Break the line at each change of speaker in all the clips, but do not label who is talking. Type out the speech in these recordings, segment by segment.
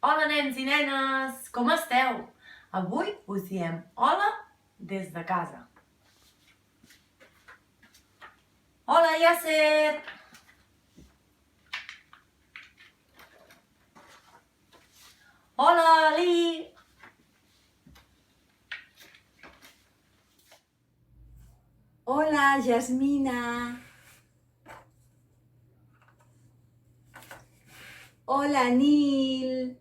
Hola nens i nenes, com esteu? Avui us diem hola des de casa. Hola Yasser! Hola Ali!
Hola, Jasmina. Hola, Nil.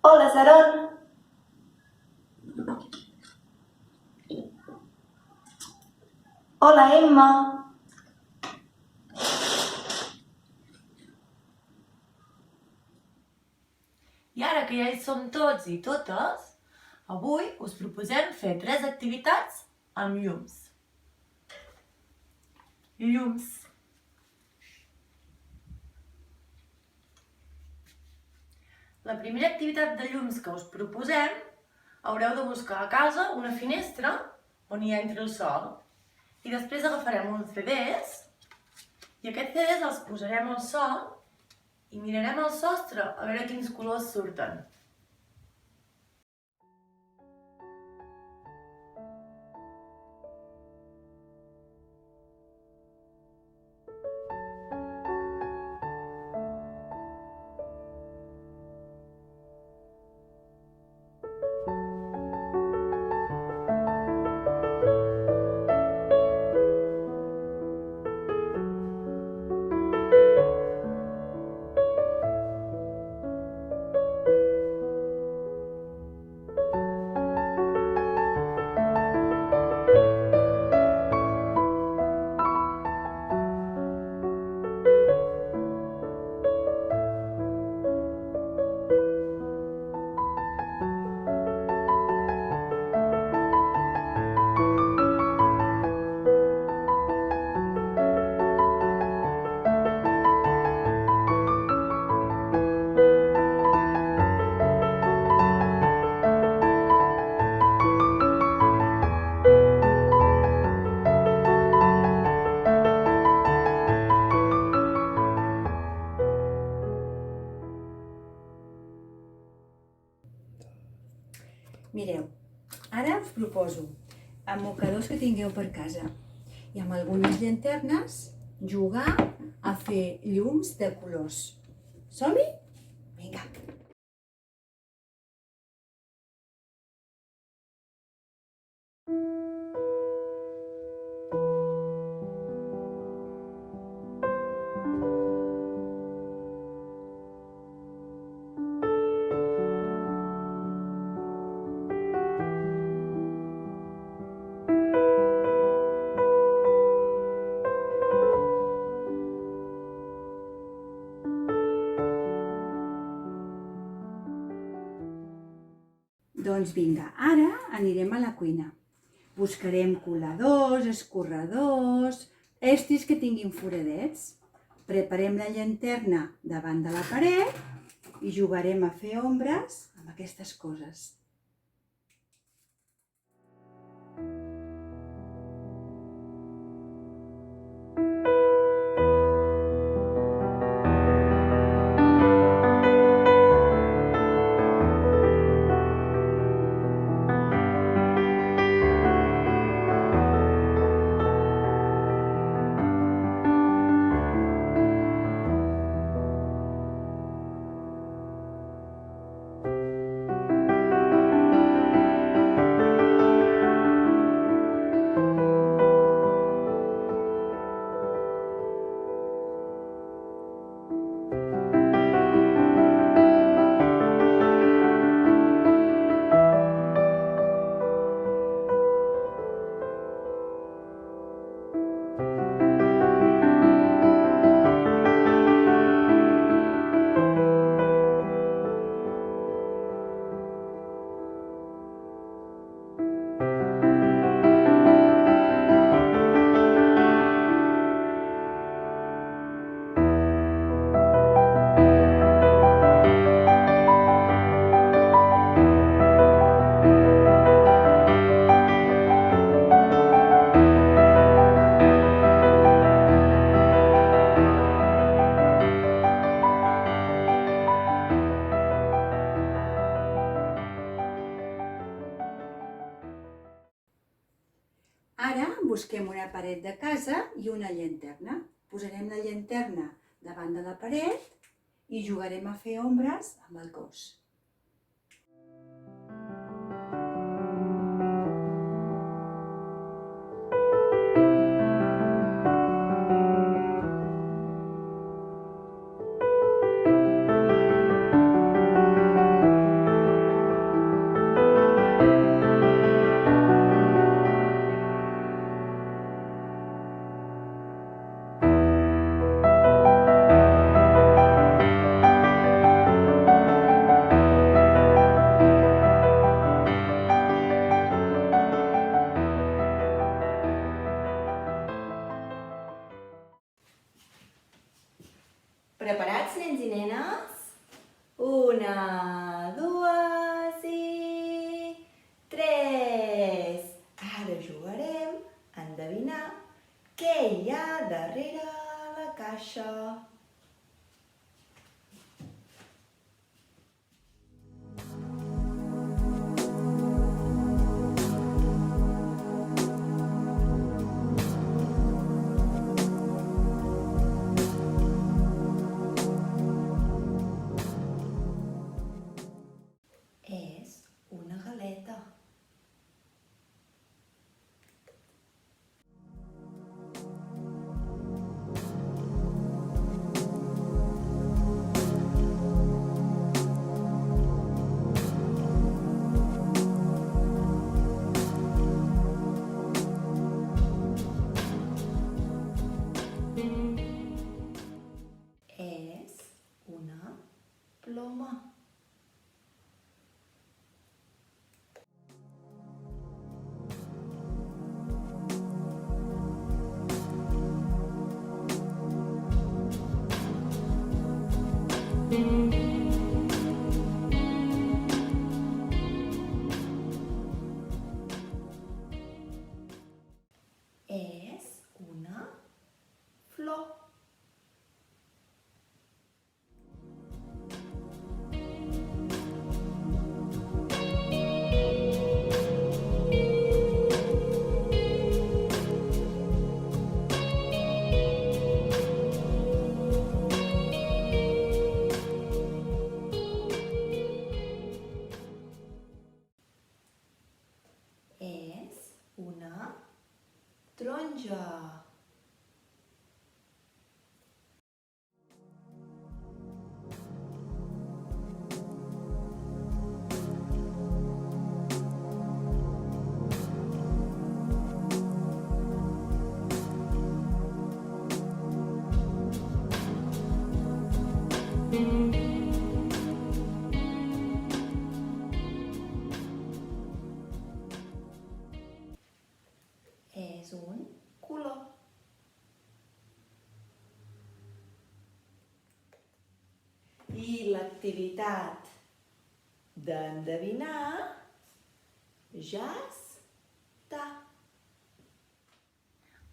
Hola, Saron. Hola, Emma.
I ara que ja hi som tots i totes, avui us proposem fer 3 activitats amb llums. Llums. La primera activitat de llums que us proposem, haureu de buscar a casa una finestra on hi entri el sol. I després agafarem uns CDs i aquests CDs els posarem al sol i mirarem al sostre a veure quins colors surten.
Mireu, ara us proposo, amb mocadors que tingueu per casa i amb algunes llanternes, jugar a fer llums de colors. Som-hi? Vinga. Doncs vinga, ara anirem a la cuina. Buscarem coladors, escorredors, estris que tinguin foradets. Preparem la llanterna davant de la paret i jugarem a fer ombres amb aquestes coses. una paret de casa i una llanterna. Posarem la llanterna davant de la paret i jugarem a fer ombres amb el gos.
Preparats, nens i nenes? 1, 2 i 3. Ara jugarem a endevinar què hi ha darrere la caixa. És una galeta. És una ploma. És una flor. És una taronja. És un color. I l'activitat d'endevinar ja està.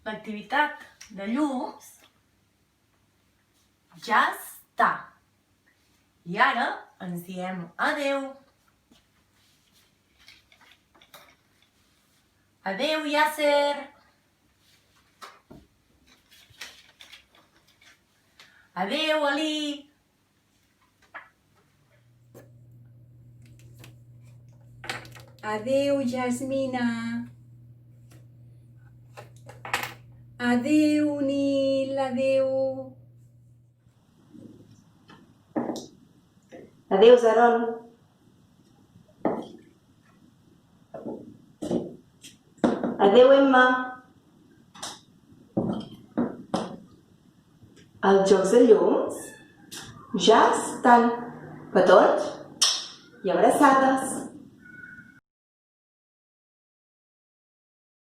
L'activitat de llums ja està. I ara ens diem adeu. Adeu, Yasser. Adeu, Ali.
Adeu, Jasmina. Adeu, Nil, adeu.
Adéu, Zaron. Adéu, Emma. Els jocs de llums ja estan. Petons i abraçades.